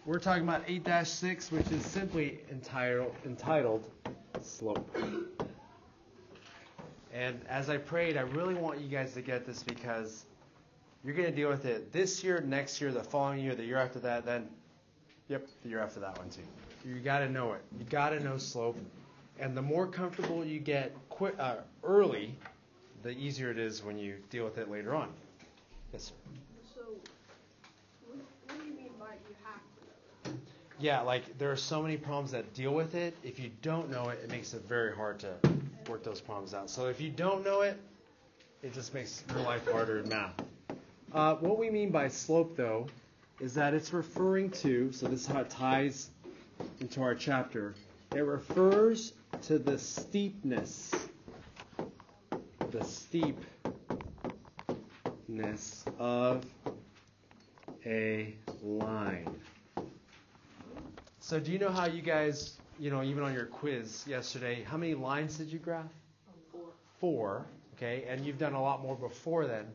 We're talking about 8-6, which is simply entitled slope. And as I prayed, I really want you guys to get this because you're going to deal with it this year, next year, the following year, the year after that, then, the year after that one too. You got to know it. You got to know slope. And the more comfortable you get early, the easier it is when you deal with it later on. Yes, sir. So, what do you mean by you have to know that? Yeah, like there are so many problems that deal with it. If you don't know it, it makes it very hard to work those problems out. So if you don't know it, it just makes your life harder in math. What we mean by slope, though, is that it's referring to, so this is how it ties into our chapter, it refers to the steepness of a line. So do you know how you guys, even on your quiz yesterday, how many lines did you graph? 4. Okay, and you've done a lot more before then.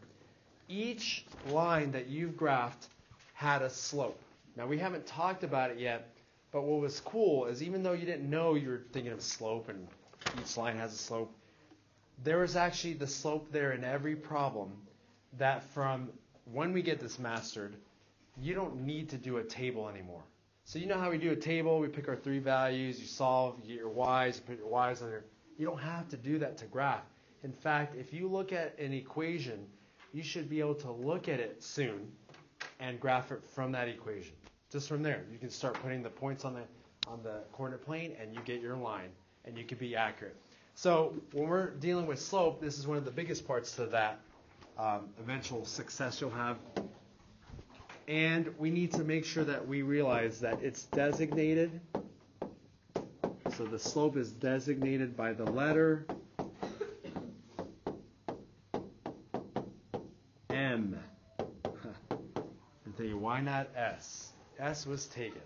Each line that you've graphed had a slope. Now, we haven't talked about it yet, but what was cool is even though you didn't know you were thinking of slope and each line has a slope, there was actually the slope there in every problem that from when we get this mastered, you don't need to do a table anymore. So you know how we do a table, we pick our 3 values, you solve, you get your y's, you put your y's on there. You don't have to do that to graph. In fact, if you look at an equation, you should be able to look at it soon and graph it from that equation. Just from there, you can start putting the points on the coordinate plane and you get your line and you can be accurate. So when we're dealing with slope, this is one of the biggest parts to that eventual success you'll have. And we need to make sure that we realize that it's designated. So the slope is designated by the letter M. I'm thinking, why not S? S was taken.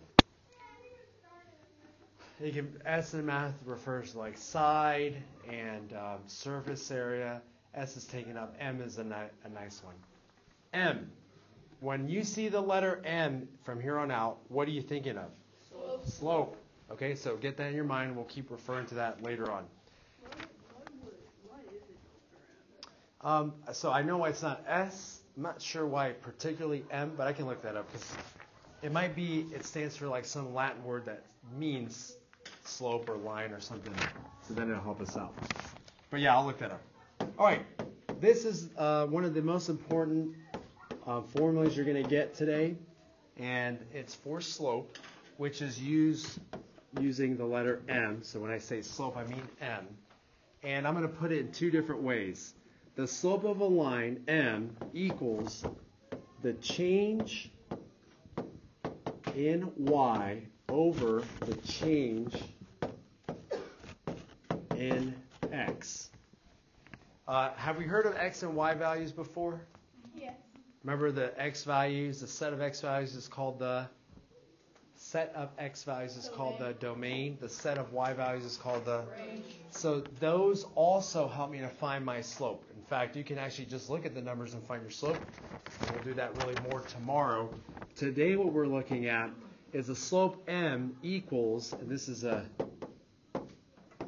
S in math refers to like side and surface area. S is taken up. M is a nice one. M. When you see the letter M from here on out, what are you thinking of? Slope. Okay, so get that in your mind. We'll keep referring to that later on. Why is it after M? So I know why it's not S. I'm not sure why particularly M, but I can look that up because it stands for like some Latin word that means slope or line or something. So then it'll help us out. But yeah, I'll look that up. All right, this is one of the most important formulas you're going to get today, and it's for slope, which is using the letter M. So when I say slope, I mean M. And I'm going to put it in 2 different ways. The slope of a line, M, equals the change in y over the change in x. Have we heard of x and y values before? Yes. Remember the x values, the set of x values is called the domain. The set of y values is called the range. So those also help me to find my slope. In fact, you can actually just look at the numbers and find your slope. We'll do that really more tomorrow. Today what we're looking at is the slope M equals, and this is a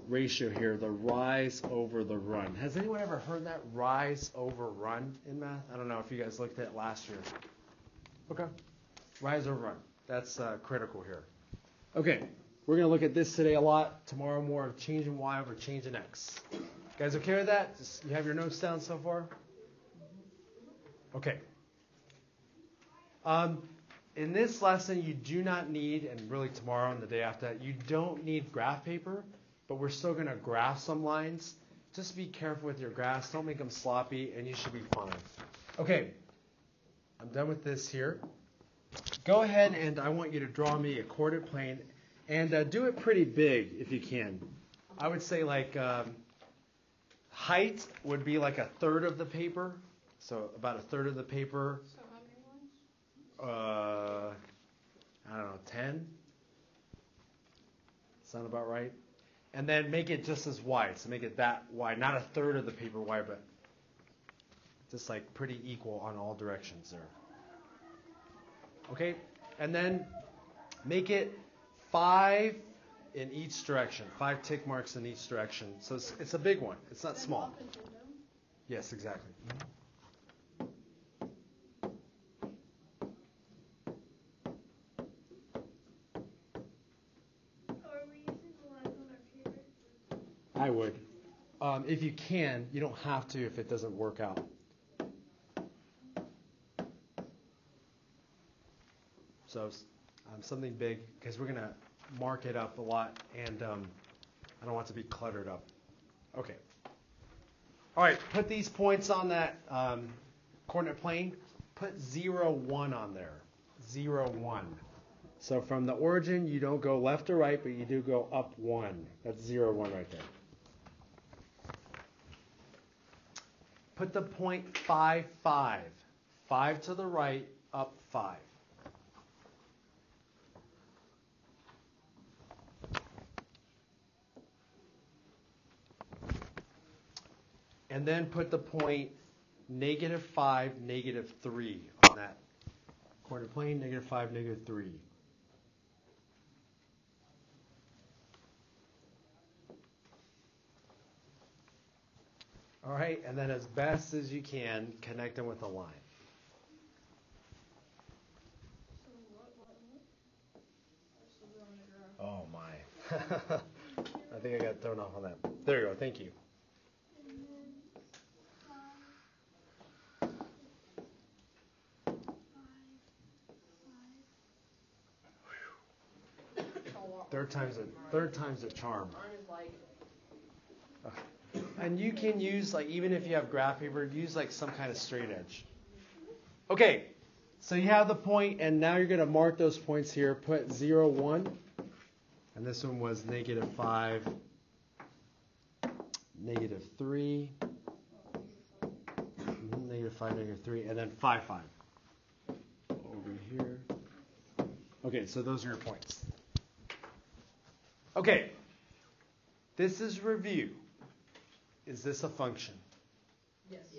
ratio here, the rise over the run. Has anyone ever heard that, rise over run in math? I don't know if you guys looked at it last year. Okay. Rise over run. That's critical here. Okay. We're going to look at this today a lot. Tomorrow more of change in y over change in x. You guys okay with that? You have your notes down so far? Okay. In this lesson, you do not need, and really tomorrow and the day after that, you don't need graph paper, but we're still going to graph some lines. Just be careful with your graphs. Don't make them sloppy, and you should be fine. Okay. I'm done with this here. Go ahead, and I want you to draw me a coordinate plane, and do it pretty big if you can. I would say like height would be like 1/3 of the paper, so about 1/3 of the paper. So how many lines? I don't know, 10? Sound about right? And then make it just as wide, so make it that wide, not 1/3 of the paper wide, but just like pretty equal on all directions there. Okay, and then Make it 5 in each direction. 5 tick marks in each direction. So it's a big one. It's not small. Yes, exactly. Are we using the lines on our paper? I would. If you can, you don't have to if it doesn't work out. So something big, because we're going to mark it up a lot, and I don't want it to be cluttered up. Okay. All right, put these points on that coordinate plane. Put 0, 1 on there. 0, 1. So from the origin, you don't go left or right, but you do go up 1. That's 0, 1 right there. Put the point 5, 5. 5 to the right, up 5. And then put the point -5, -3 on that coordinate plane, -5, -3. All right, and then as best as you can, connect them with a line. Oh my. I think I got thrown off on that. There you go, thank you. Third time's a charm. And you can use, like, even if you have graph paper, use like some kind of straight edge. Okay, so you have the point, and now you're going to mark those points here. Put 0, 1, and this one was -5, -3, -5, -3, and then 5, 5. Over here. Okay, so those are your points. Okay, this is review. Is this a function? Yes.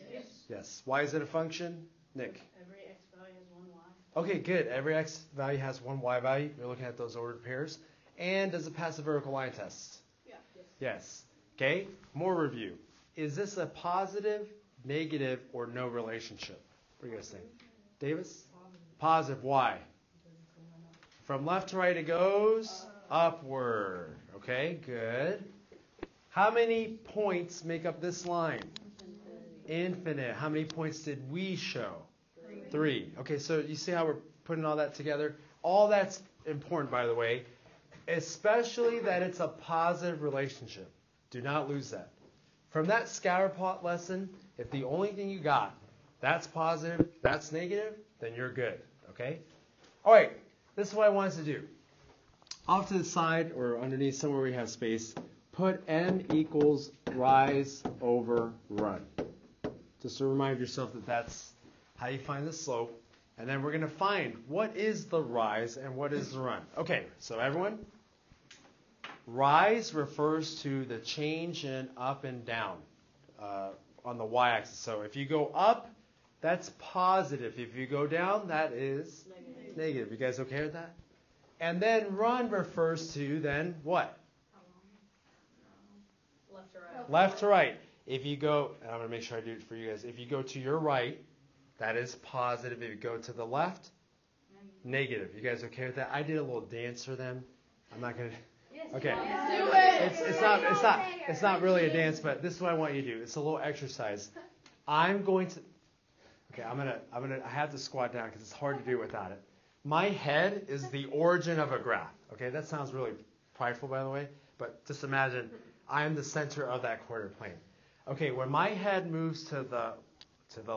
Yes. Why is it a function? Nick? Every x value has one y. Okay, good. Every x value has one y value. You're looking at those ordered pairs. And does it pass the vertical line test? Yeah. Yes. Okay, more review. Is this a positive, negative, or no relationship? What do you guys think? Davis? Positive. Why? From left to right it goes upward. Okay, good. How many points make up this line? Infinite. How many points did we show? 3. Okay, so you see how we're putting all that together? All that's important, by the way, especially that it's a positive relationship. Do not lose that. From that scatter plot lesson, if the only thing you got, that's positive, that's negative, then you're good. Okay? All right, this is what I want us to do. Off to the side or underneath somewhere we have space, put m equals rise over run. Just to remind yourself that that's how you find the slope. And then we're going to find what is the rise and what is the run. Okay, so everyone, rise refers to the change in up and down on the y-axis. So if you go up, that's positive. If you go down, that is negative. You guys okay with that? And then run refers to then what? Left to right. Left to right. If you go, and I'm going to make sure I do it for you guys. If you go to your right, that is positive. If you go to the left, negative. You guys okay with that? I did a little dance for them. I'm not going to. Okay. Do it. It's not really a dance, but this is what I want you to do. It's a little exercise. I'm going to. Okay, I have to squat down because it's hard to do without it. My head is the origin of a graph. Okay, that sounds really prideful, by the way, but just imagine I am the center of that coordinate plane. Okay, when my head moves to the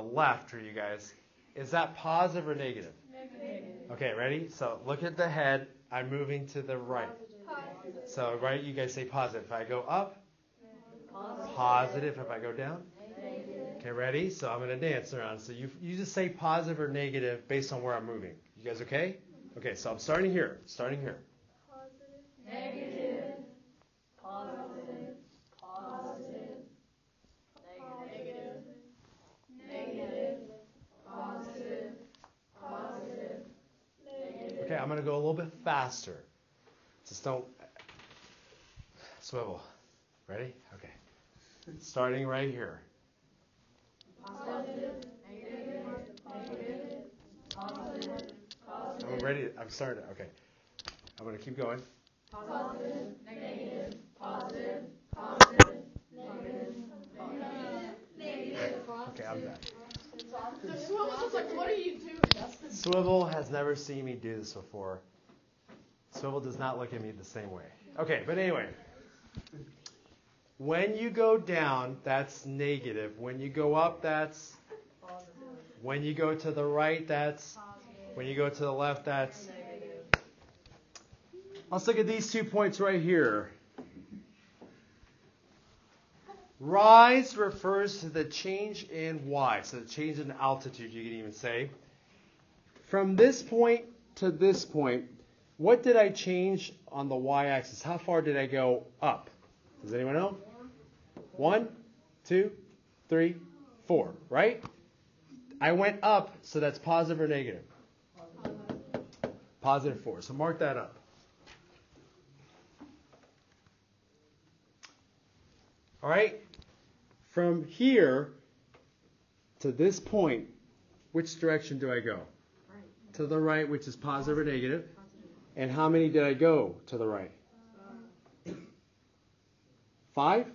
left for you guys, is that positive or negative? Negative. Okay, ready? So look at the head. I'm moving to the right. Positive. So right, you guys say positive. If I go up, positive. If I go down, Negative. okay, ready? So I'm going to dance around. So you just say positive or negative based on where I'm moving. You guys okay? Okay, so I'm starting here. Positive. Negative. Positive. Positive. Negative. Negative. Positive. Positive. Negative. Okay, I'm going going to go a little bit faster. Just don't swivel. Ready? Okay. Starting right here. Positive, negative, positive, I'm ready. I'm starting. Okay. I'm going to keep going. positive, negative, positive, negative. Okay, I'm done. The swivel's just like, what are you doing, Dustin? Swivel has never seen me do this before. Swivel does not look at me the same way. Okay, but anyway. When you go down, that's negative. When you go up, that's Positive. when you go to the right, that's when you go to the left, that's Negative. Let's look at these 2 points right here. Rise refers to the change in y, so the change in altitude, you could even say. From this point to this point, what did I change on the y-axis? How far did I go up? Does anyone know? 1, 2, 3, 4, right? I went up, so that's positive or negative? Positive 4. So mark that up. All right? From here to this point, which direction do I go? Right. To the right, which is positive or negative. And how many did I go to the right? 5?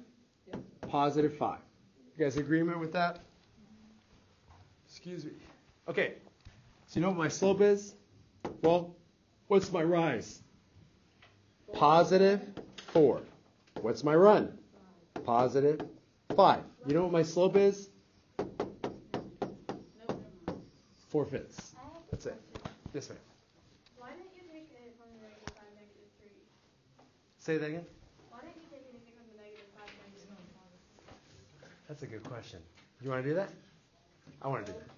Yep. Positive 5. You guys agreement with that? Excuse me. Okay. So you know what my slope is? Well, what's my rise? Positive 4. What's my run? Positive 5. You know what my slope is? 4/5. That's it. Yes, ma'am. Why didn't you take it from the negative 5, negative 3? Say that again. Why didn't you take anything from the negative 5, negative 3? That's a good question. You want to do that? I want to do that.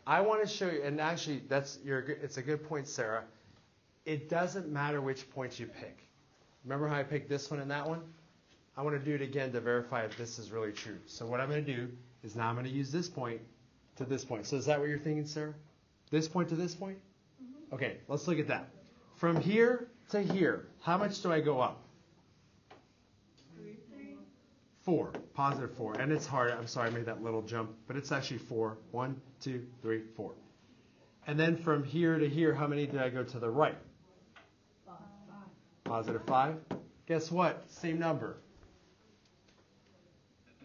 I want to show you, and actually, it's a good point, Sarah. It doesn't matter which points you pick. Remember how I picked this one and that one? I want to do it again to verify if this is really true. So what I'm going to do is now I'm going to use this point to this point. So is that what you're thinking, Sarah? This point to this point? Mm-hmm. Okay, let's look at that. From here to here, how much do I go up? 4, positive 4. And it's hard. I'm sorry I made that little jump, but it's actually 4. 1, 2, 3, 4. And then from here to here, how many did I go to the right? 5. Positive 5. Guess what? Same number.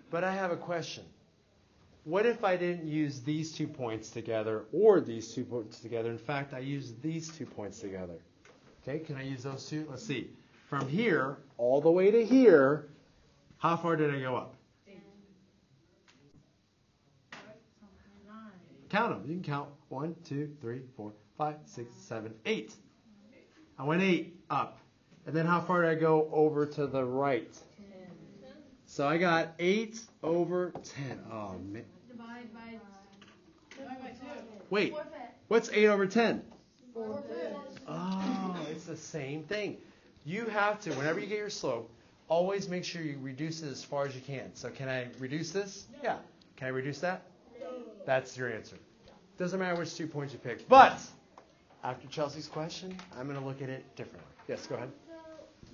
But I have a question. What if I didn't use these 2 points together or these 2 points together? In fact, I used these 2 points together. Okay, can I use those two? Let's see. From here all the way to here, how far did I go up? 8. Count them. You can count 1, 2, 3, 4, 5, 6, 7, 8. I went 8 up. And then how far did I go over to the right? 10. So I got 8 over 10. Oh, man. Divide by 2. Wait, Forfeit. what's 8 over 10? 4/5. Oh, it's the same thing. You have to, whenever you get your slope, always make sure you reduce it as far as you can. So can I reduce this? Yeah. Can I reduce that? No. That's your answer. Doesn't matter which 2 points you pick. But after Chelsea's question, I'm going to look at it differently. Yes, go ahead. So,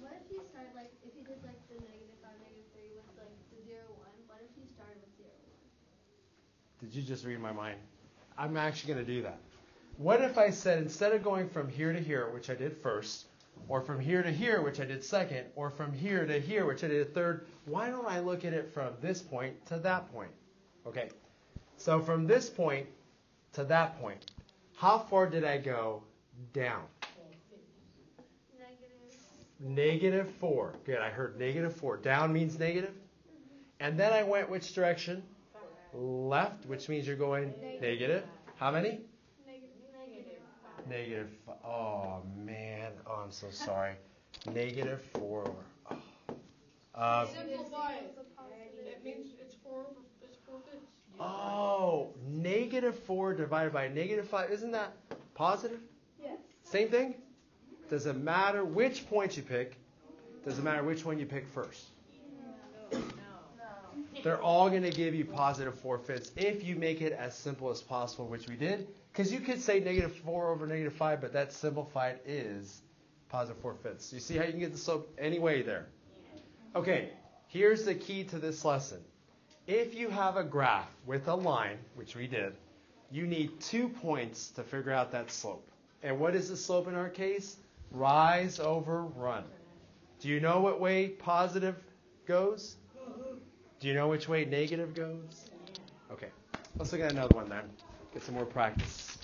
what if you start, like, if you did, like, the negative 5, negative 3 with, like, the 0, 1, what if you started with 0, 1? Did you just read my mind? I'm actually going to do that. What if I said, instead of going from here to here, which I did first, or from here to here, which I did second, or from here to here, which I did third, why don't I look at it from this point to that point? Okay, so from this point to that point, how far did I go down? Negative 4. Good, I heard negative 4. Down means negative. And then I went which direction? Left, which means you're going negative. How many? Negative 5. Oh, man. Oh, I'm so sorry. Negative 4. Simplify it. It means it's 4/5. Oh, negative 4 divided by negative 5. Isn't that positive? Yes. Same thing? Doesn't matter which point you pick. Doesn't matter which one you pick first. They're all going to give you positive 4/5 if you make it as simple as possible, which we did. Because you could say negative 4 over negative 5, but that simplified is positive 4/5. You see how you can get the slope any way there? Okay, here's the key to this lesson. If you have a graph with a line, which we did, you need 2 points to figure out that slope. And what is the slope in our case? Rise over run. Do you know what way positive goes? Do you know which way negative goes? Okay, let's look at another one then. Get some more practice.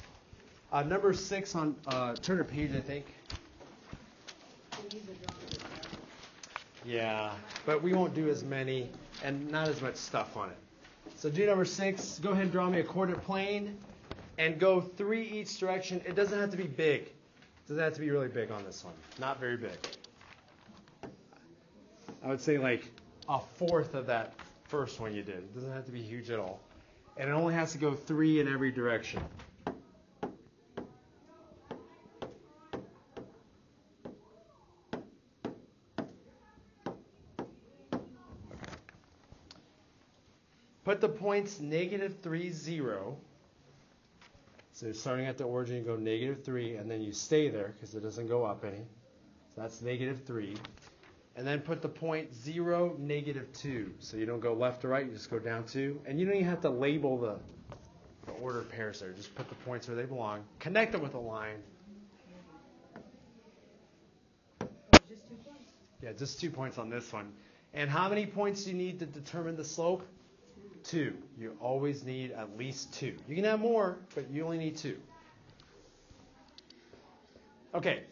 Number 6 on, turn a page, I think. Yeah, but we won't do as many and not as much stuff on it. So do number 6. Go ahead and draw me a coordinate plane and go 3 each direction. It doesn't have to be big. It doesn't have to be really big on this one. Not very big. I would say like a fourth of that first one you did. It doesn't have to be huge at all. And it only has to go 3 in every direction. Put the points -3, 0. So starting at the origin, you go -3, and then you stay there because it doesn't go up any. So that's -3. And then put the point 0, -2. So you don't go left to right, you just go down 2. And you don't even have to label the order of pairs there. Just put the points where they belong. Connect them with a line. Just 2 points. Yeah, just 2 points on this one. And how many points do you need to determine the slope? 2. You always need at least 2. You can have more, but you only need 2. Okay.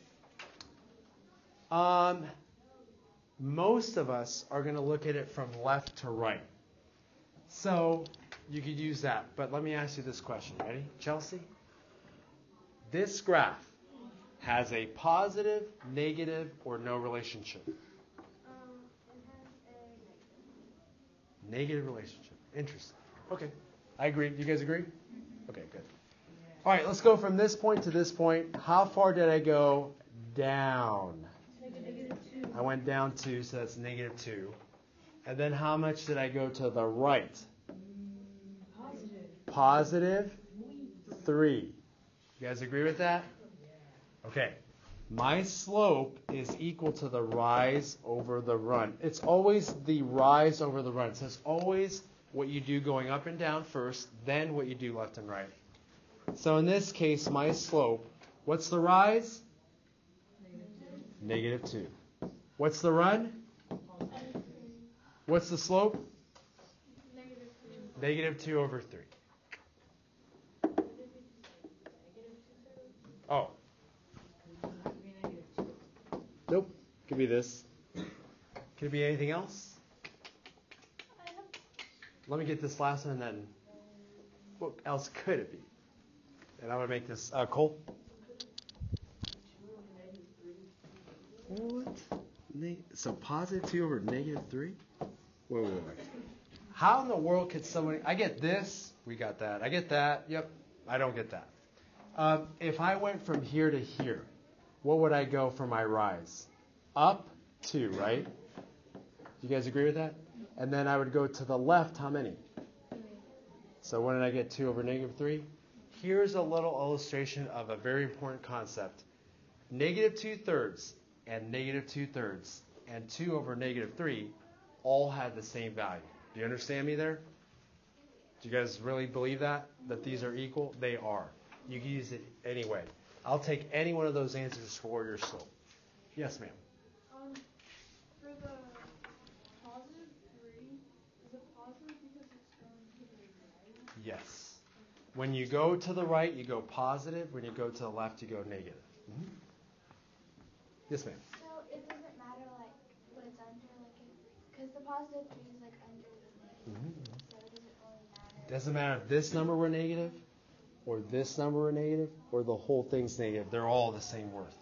Most of us are going to look at it from left to right. So you could use that. But let me ask you this question. Ready, Chelsea? This graph has a positive, negative, or no relationship. It has a Negative relationship. Interesting. Okay. I agree. You guys agree? Okay, good. All right, let's go from this point to this point. How far did I go down? I went down 2, so that's -2. And then how much did I go to the right? Positive 3. You guys agree with that? Okay. My slope is equal to the rise over the run. It's always the rise over the run. So it's always what you do going up and down first, then what you do left and right. So in this case, my slope, what's the rise? -2. What's the run? What's the slope? -2 over 3. Oh. Nope. Could be this. Could it be anything else? Let me get this last one, and then what else could it be? And I'm going to make this Cole. What? So positive 2 over -3? Wait. How in the world could somebody... I get this. We got that. I get that. Yep. I don't get that. If I went from here to here, what would I go for my rise? Up 2, right? Do you guys agree with that? And then I would go to the left, how many? So when did I get 2 over -3? Here's a little illustration of a very important concept. -2/3 and -2/3 and 2 over -3 all have the same value. Do you understand me there? Do you guys really believe that? That these are equal? They are. You can use it anyway. I'll take any one of those answers for your slope. Yes, ma'am. For the positive 3, is it positive because it's going to the right? Yes. When you go to the right, you go positive. When you go to the left, you go negative. Mm-hmm. Yes, ma'am. So it doesn't matter like what it's under, like because the positive 3 is like under the negative, so it doesn't really matter. Doesn't matter if this number were negative, or this number were negative, or the whole thing's negative. They're all the same worth.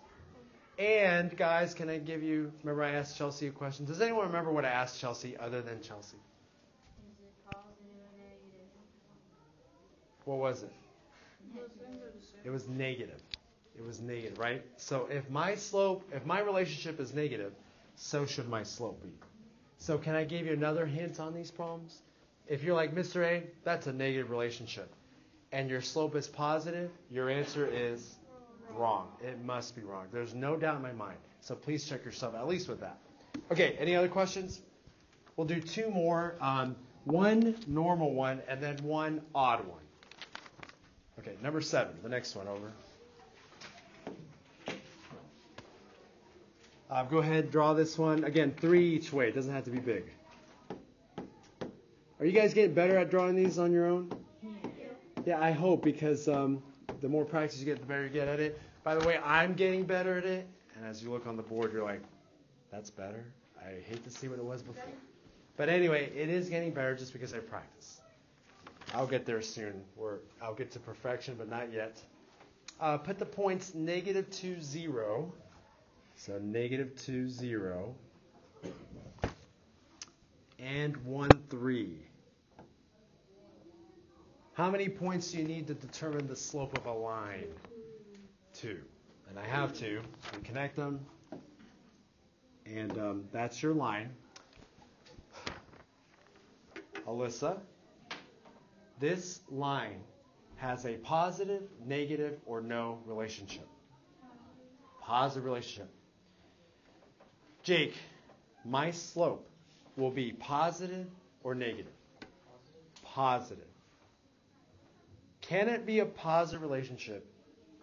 And guys, can I give you? Remember, I asked Chelsea a question. Does anyone remember what I asked Chelsea other than Chelsea? Is it positive or negative? What was it? Those things are the same. It was negative. It was negative, right? So if my relationship is negative, so should my slope be. So can I give you another hint on these problems? If you're like, Mr. A, that's a negative relationship. and your slope is positive, your answer is wrong. It must be wrong. There's no doubt in my mind. So please check yourself, at least with that. Okay, any other questions? We'll do two more. One normal one and then one odd one. Okay, number 7, the next one over. Go ahead, draw this one. Again, 3 each way. It doesn't have to be big. Are you guys getting better at drawing these on your own? Yeah, I hope, because the more practice you get, the better you get at it. By the way, I'm getting better at it. And as you look on the board, you're like, that's better. I hate to see what it was before. But anyway, it is getting better just because I practice. I'll get there soon. I'll get to perfection, but not yet. Put the points -2, 0. So -2, 0. And 1, 3. How many points do you need to determine the slope of a line? 2. And I have 2. And connect them. And that's your line. Alyssa, this line has a positive, negative, or no relationship. Positive relationship. Jake, my slope will be positive or negative? Positive. Can it be a positive relationship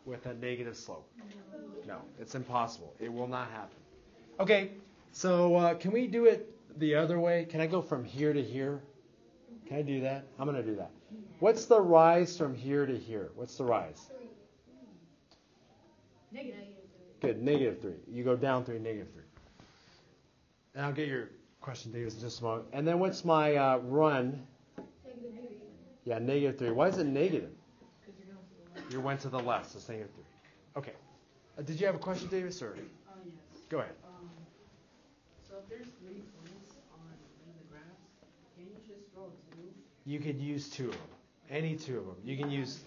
with a negative slope? No, it's impossible. It will not happen. Okay, so can we do it the other way? Can I go from here to here? Can I do that? I'm going to do that. What's the rise from here to here? What's the rise? Negative. Good, -3. You go down 3, -3. And I'll get your question, David, in just a moment. And then what's my run? -3. Yeah, -3. Why is it negative? You went to the left, so it's -3. Okay. Did you have a question, Davis, or? Yes. Go ahead. So if there's 3 points in the graph, can you just draw 2? You could use 2 of them. Any 2 of them. You can use...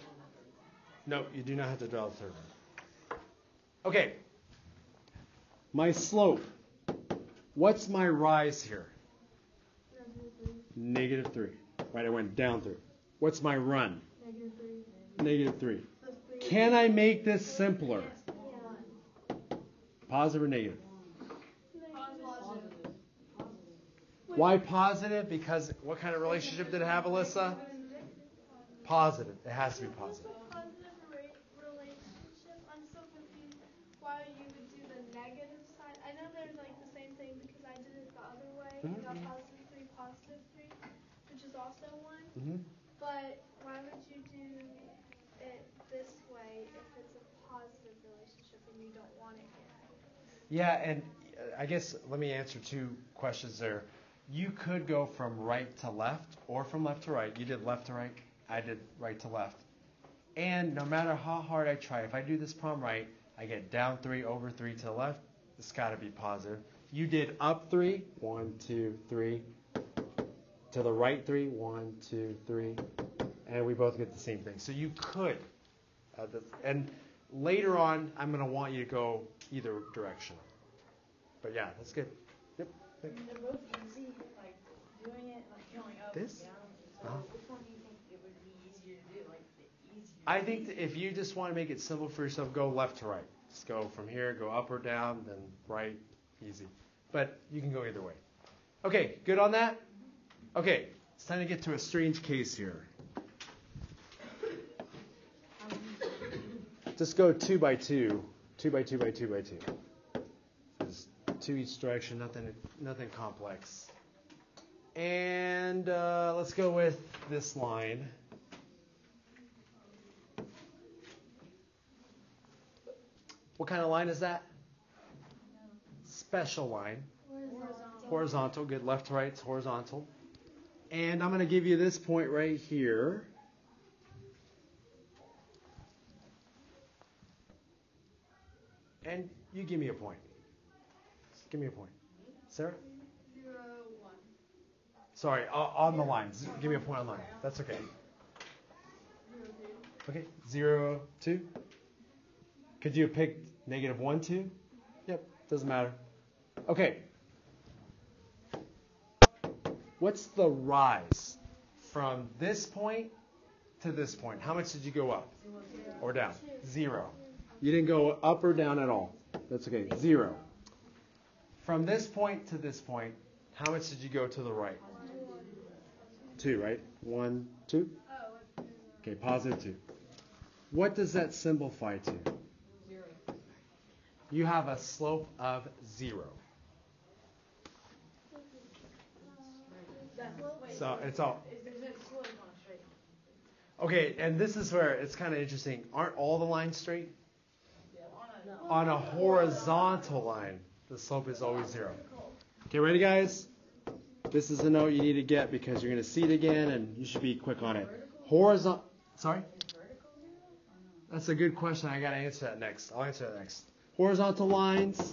No, you do not have to draw the third one. Okay. My slope. What's my rise here? -3. Right, I went down 3. What's my run? -3. -3. Can I make this simpler? Yeah. Positive or negative? Positive. Why positive? Because what kind of relationship did it have, Alyssa? Positive. It has to be positive. Positive relationship. I'm so confused why you would do the negative side. I know there's like the same thing because I did it the other way. You got +3, which is also 1. Mm-hmm. But why would you do it this way if it's a positive relationship and you don't want it here? Yeah, and I guess let me answer 2 questions there. You could go from right to left or from left to right. You did left to right. I did right to left. And no matter how hard I try, if I do this problem right, I get down 3, over 3 to the left. It's got to be positive. You did up 3, 1, 2, 3. To the right 3, 1, 2, 3. And we both get the same thing. So you could. And later on, I'm going to want you to go either direction. But yeah, that's good. Yep. They're both easy, like doing it, like going up This? and down. So which one do you think it would be easier to do? Like the easier. I think that if you just want to make it simple for yourself, go left to right. Just go from here, go up or down, then right, easy. But you can go either way. Okay, good on that? Okay, it's time to get to a strange case here. Just go 2 by 2, 2 by 2 by 2 by 2. Just 2 each direction, nothing complex. And let's go with this line. What kind of line is that? Special line. Horizontal. Good. Left to right, it's horizontal. And I'm going to give you this point right here. And you give me a point. Give me a point. Sarah? 0, 1. Sorry, on the line. Give me a point on the line. That's okay. 0, 2. Okay, 0, 2. Could you have picked -1, 2? Yep, doesn't matter. Okay. What's the rise from this point to this point, how much did you go up or down? 0. You didn't go up or down at all. That's okay. 0. From this point to this point, how much did you go to the right? 2, right? 1, 2? Okay, positive 2. What does that simplify to? 0. You have a slope of 0. So it's all. Okay, and this is where it's kind of interesting. Aren't all the lines straight? On a horizontal line, the slope is always 0. Okay, ready, guys? This is a note you need to get because you're going to see it again, and you should be quick on it. Horizontal. Sorry? That's a good question. I got to answer that next. I'll answer that next. Horizontal lines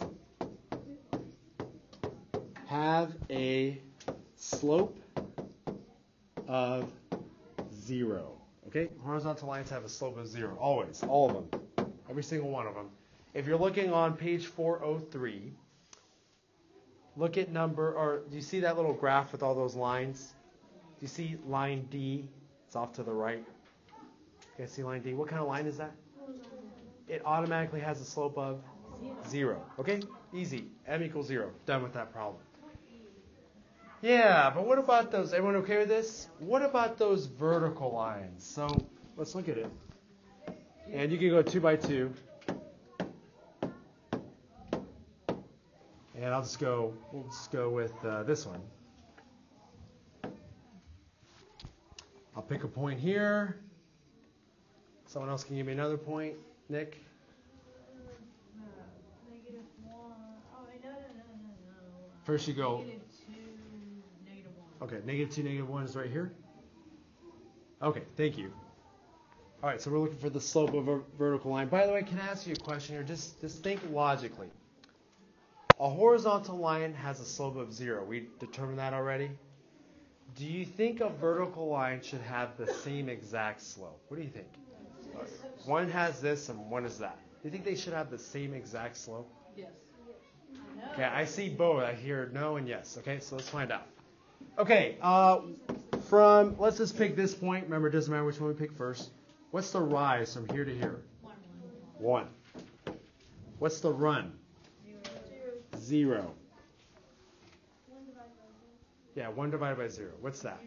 have a slope of 0. Okay? Horizontal lines have a slope of 0. Always. All of them. Every single one of them. If you're looking on page 403, look at do you see that little graph with all those lines? Do you see line D? It's off to the right. You guys see line D? What kind of line is that? It automatically has a slope of 0. Okay? Easy. M equals 0. Done with that problem. Yeah, but what about those? Everyone okay with this? What about those vertical lines? So let's look at it. And you can go 2 by 2. And we'll just go with this one. I'll pick a point here. Someone else can give me another point. Nick? -1. Oh, no. First you go. -2, -1. Okay, -2, -1 is right here. Okay, thank you. All right, so we're looking for the slope of a vertical line. By the way, can I ask you a question here? Just think logically. A horizontal line has a slope of 0. We determined that already. Do you think a vertical line should have the same exact slope? What do you think? One has this and one is that. Do you think they should have the same exact slope? Yes. Okay, I see both. I hear no and yes. Okay, so let's find out. Okay, let's just pick this point. Remember, it doesn't matter which one we pick first. What's the rise from here to here? 1. What's the run? 0. Yeah, 1 divided by 0. What's that?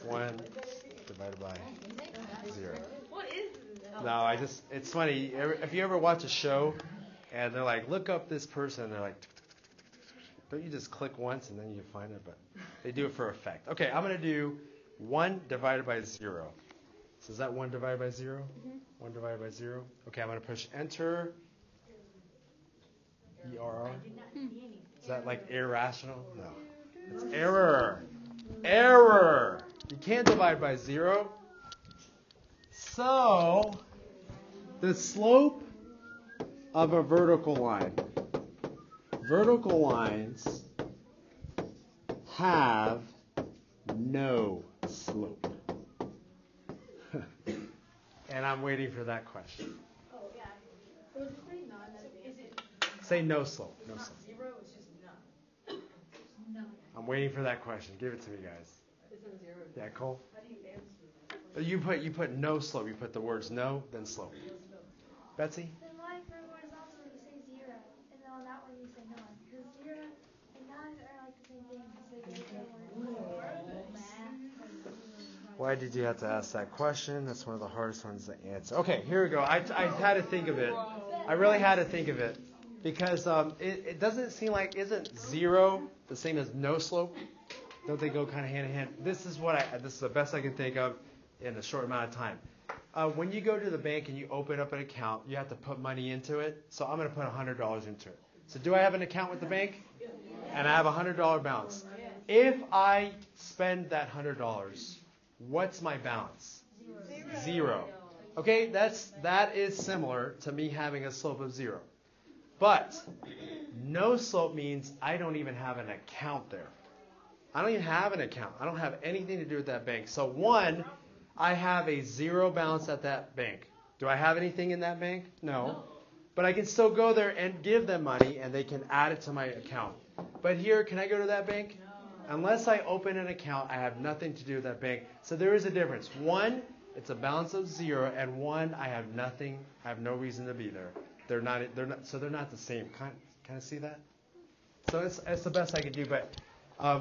One divided by 0. No, it's funny. If you ever watch a show and they're like, look up this person, and they're like, don't you just click once and then you find it? But they do it for effect. Okay, I'm going to do 1 divided by 0. So is that 1 divided by 0? Mm-hmm. 1 divided by 0. Okay, I'm going to push enter. ERR. Is that like irrational? No. It's error. Error. You can't divide by 0. So, the slope of a vertical line. Vertical lines have no slope. And I'm waiting for that question. Oh, yeah. So just say none. Is it Say no slope. No slope. 0? It's just none. None. I'm waiting for that question. Give it to me, guys. It's a 0. Yeah, Cole? How do you answer that? You put no slope. You put the words no, then slope. Betsy? Then why for horizontal you say 0, and then on that one you say none? Because 0 and none are like the same thing. So they get Why did you have to ask that question? That's one of the hardest ones to answer. Okay, here we go. I had to think of it. I really had to think of it. Because it doesn't seem like, isn't 0 the same as no slope? Don't they go kind of hand in hand? This is the best I can think of in a short amount of time. When you go to the bank and you open up an account, you have to put money into it. So I'm going to put $100 into it. So do I have an account with the bank? And I have a $100 balance. If I spend that $100, what's my balance? 0. Okay, that is similar to me having a slope of 0. But no slope means I don't even have an account there. I don't even have an account. I don't have anything to do with that bank. So 1, I have a zero balance at that bank. Do I have anything in that bank? No. But I can still go there and give them money, and they can add it to my account. But here, can I go to that bank? No. Unless I open an account, I have nothing to do with that bank. So there is a difference. One, it's a balance of zero, and one, I have nothing. I have no reason to be there. They're not. So they're not the same. Can I see that? So it's the best I can do. But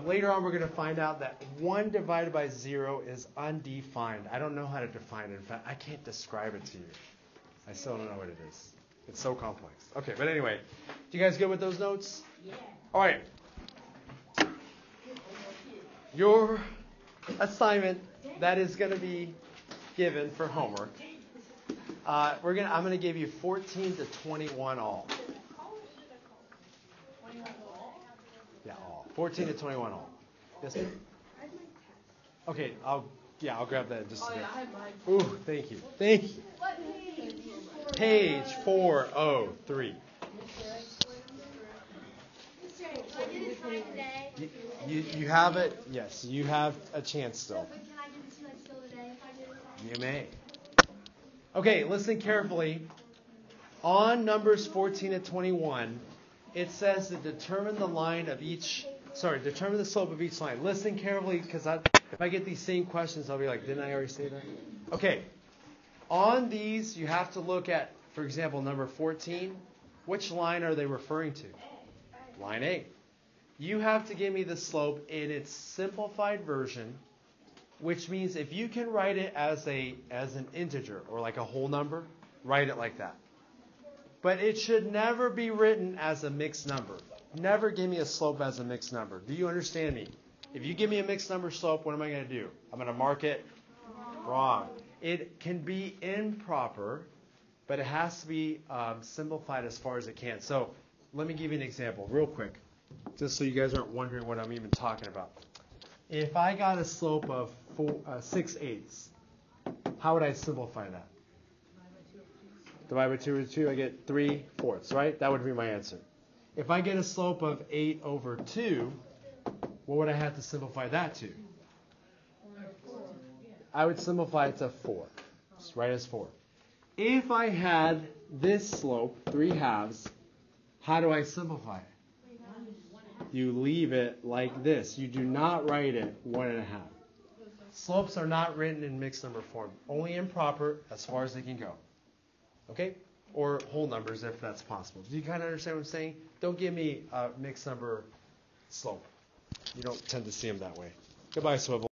later on, we're going to find out that 1 divided by 0 is undefined. I don't know how to define it. In fact, I can't describe it to you. I still don't know what it is. It's so complex. Okay, but anyway, do you guys good with those notes? Yeah. All right. Your assignment that is going to be given for homework. I'm going to give you 14 to 21 all. Yeah, all. 14 to 21 all. Yes, ma'am? Okay, I'll grab that in just a minute. Ooh, thank you. Thank you. Page 403. You have it. Yes, you have a chance still. But can I give it to you still today if I do it? You may. Okay, listen carefully. On Numbers 14 to 21, it says to determine the slope of each line. Listen carefully, because if I get these same questions, I'll be like, didn't I already say that? Okay. On these, you have to look at, for example, number 14. Which line are they referring to? Line A. You have to give me the slope in its simplified version, which means if you can write it as an integer or like a whole number, write it like that. But it should never be written as a mixed number. Never give me a slope as a mixed number. Do you understand me? If you give me a mixed number slope, what am I going to do? I'm going to mark it wrong. It can be improper, but it has to be simplified as far as it can. So let me give you an example real quick, just so you guys aren't wondering what I'm even talking about. If I got a slope of 6/8, how would I simplify that? Divide by 2 over 2, I get 3/4, right? That would be my answer. If I get a slope of 8 over 2, what would I have to simplify that to? I would simplify it to 4. Just write as 4. If I had this slope, 3/2, how do I simplify it? You leave it like this. You do not write it 1.5. Slopes are not written in mixed number form. Only improper as far as they can go. Okay? Or whole numbers if that's possible. Do you kind of understand what I'm saying? Don't give me a mixed number slope. You don't tend to see them that way. Goodbye, Swivel.